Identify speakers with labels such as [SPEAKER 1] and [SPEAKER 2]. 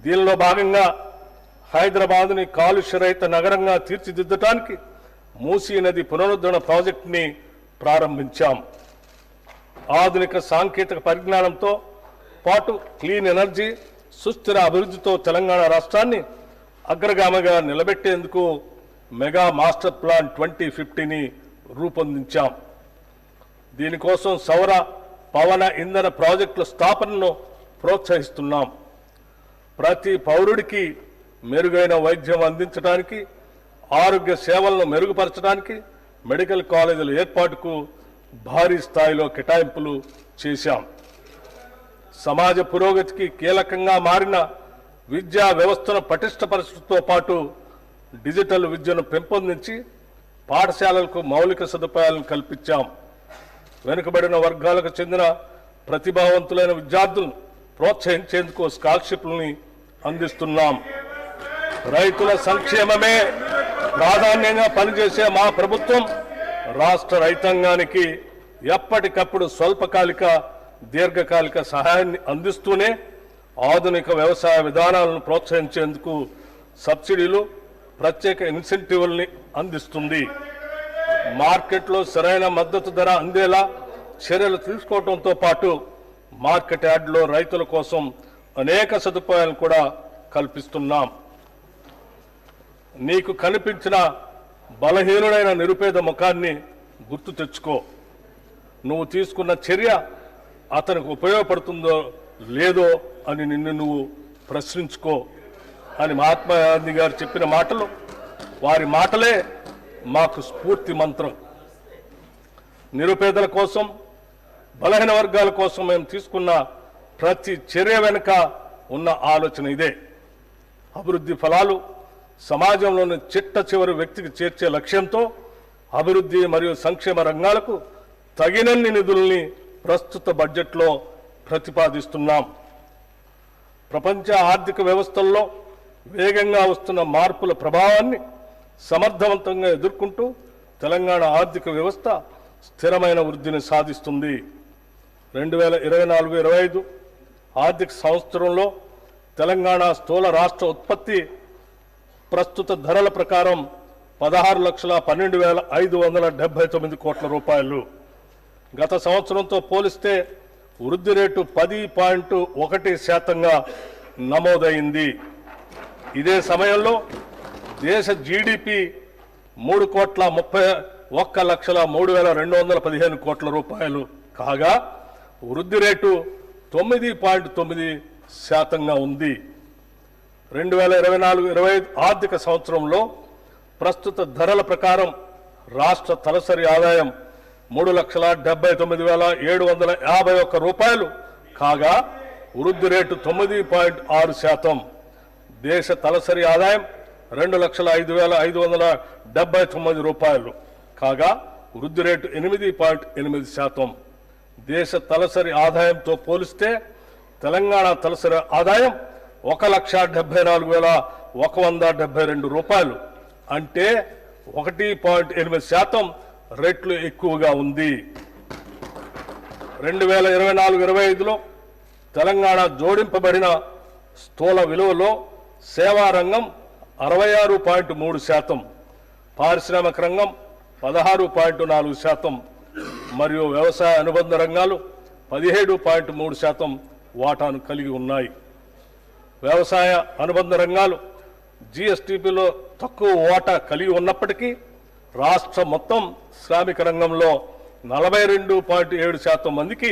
[SPEAKER 1] దీనిలో భాగంగా హైదరాబాద్ని కాలుష్యరహిత నగరంగా తీర్చిదిద్దడానికి మూసీ నది పునరుద్ధరణ ప్రాజెక్టుని ప్రారంభించాం. ఆధునిక సాంకేతిక పరిజ్ఞానంతో పాటు క్లీన్ ఎనర్జీ, సుస్థిర అభివృద్ధితో తెలంగాణ రాష్ట్రాన్ని అగ్రగామిగా నిలబెట్టేందుకు మెగా మాస్టర్ ప్లాన్ 2050ని రూపొందించాం. దీనికోసం సౌర, పవన ఇంధన ప్రాజెక్టుల స్థాపనను ప్రోత్సహిస్తున్నాం. ప్రతి పౌరుడికి మెరుగైన వైద్యం అందించడానికి, ఆరోగ్య సేవలను మెరుగుపరచడానికి మెడికల్ కాలేజీల ఏర్పాటుకు భారీ స్థాయిలో కేటాయింపులు చేశాం. సమాజ పురోగతికి కీలకంగా మారిన విద్యా వ్యవస్థను పటిష్టపరచడంతో పాటు డిజిటల్ విద్యను పెంపొందించి పాఠశాలలకు మౌలిక సదుపాయాలను కల్పించాం. వెనుకబడిన వర్గాలకు చెందిన ప్రతిభావంతులైన విద్యార్థులను ప్రోత్సహించేందుకు స్కాలర్షిప్లని అందిస్తున్నాం. రైతుల సంక్షేమమే ప్రాధాన్యంగా పనిచేసే మా ప్రభుత్వం రాష్ట్ర రైతాంగానికి ఎప్పటికప్పుడు స్వల్పకాలిక, దీర్ఘకాలిక సహాయాన్ని అందిస్తూనే ఆధునిక వ్యవసాయ విధానాలను ప్రోత్సహించేందుకు సబ్సిడీలు, ప్రత్యేక ఇన్సెంటివ్లని అందిస్తుంది. మార్కెట్లో సరైన మద్దతు ధర అందేలా చర్యలు తీసుకోవడంతో పాటు మార్కెట్ యార్డులో రైతుల కోసం అనేక సదుపాయాలను కూడా కల్పిస్తున్నాం. నీకు కనిపించిన బలహీనుడైన నిరుపేద ముఖాన్ని గుర్తు తెచ్చుకో. నువ్వు తీసుకున్న చర్య అతనికి ఉపయోగపడుతుందో లేదో అని నిన్ను నువ్వు ప్రశ్నించుకో అని మహాత్మా గాంధీ గారు చెప్పిన మాటలు, వారి మాటలే మాకు స్ఫూర్తి మంత్రం. నిరుపేదల కోసం, బలహీన వర్గాల కోసం మేము తీసుకున్న ప్రతి చర్య వెనుక ఉన్న ఆలోచన ఇదే. అభివృద్ధి ఫలాలు సమాజంలోని చిట్ట చివరి వ్యక్తికి చేర్చే లక్ష్యంతో అభివృద్ధి మరియు సంక్షేమ రంగాలకు తగినన్ని నిధుల్ని ప్రస్తుత బడ్జెట్లో ప్రతిపాదిస్తున్నాం. ప్రపంచ ఆర్థిక వ్యవస్థల్లో వేగంగా వస్తున్న మార్పుల ప్రభావాన్ని సమర్థవంతంగా ఎదుర్కొంటూ తెలంగాణ ఆర్థిక వ్యవస్థ స్థిరమైన వృద్ధిని సాధిస్తుంది. 2024-25 ఆర్థిక సంవత్సరంలో తెలంగాణ స్థూల రాష్ట్ర ఉత్పత్తి ప్రస్తుత ధరల ప్రకారం 16,12,579 కోట్ల రూపాయలు. గత సంవత్సరంతో పోలిస్తే వృద్ధి రేటు 10.1% నమోదైంది. ఇదే సమయంలో దేశ జీడిపి 3,31,03,215 కోట్ల రూపాయలు కాగా వృద్ధి రేటు 9.9% ఉంది. 2024-25 ఆర్థిక సంవత్సరంలో ప్రస్తుత ధరల ప్రకారం రాష్ట్ర తలసరి ఆదాయం 3,79,751 రూపాయలు కాగా వృద్ధి రేటు 9.6%. దేశ తలసరి ఆదాయం 2,05,579 రూపాయలు కాగా వృద్ధి రేటు 8.8%. దేశ తలసరి ఆదాయంతో పోలిస్తే తెలంగాణ తలసరి ఆదాయం 1,74,172 రూపాయలు, అంటే 1.8% రెట్లు ఎక్కువగా ఉంది. 2024-25లో తెలంగాణ జోడింపబడిన స్థూల విలువలో సేవా రంగం 66.3%, పారిశ్రామిక రంగం 16.4% మరియు వ్యవసాయ అనుబంధ రంగాలు 17.3% వాటాను కలిగి ఉన్నాయి. వ్యవసాయ అనుబంధ రంగాలు జీఎస్టీపీలో తక్కువ వాటా కలిగి ఉన్నప్పటికీ రాష్ట్ర మొత్తం శ్రామిక రంగంలో 42.7% మందికి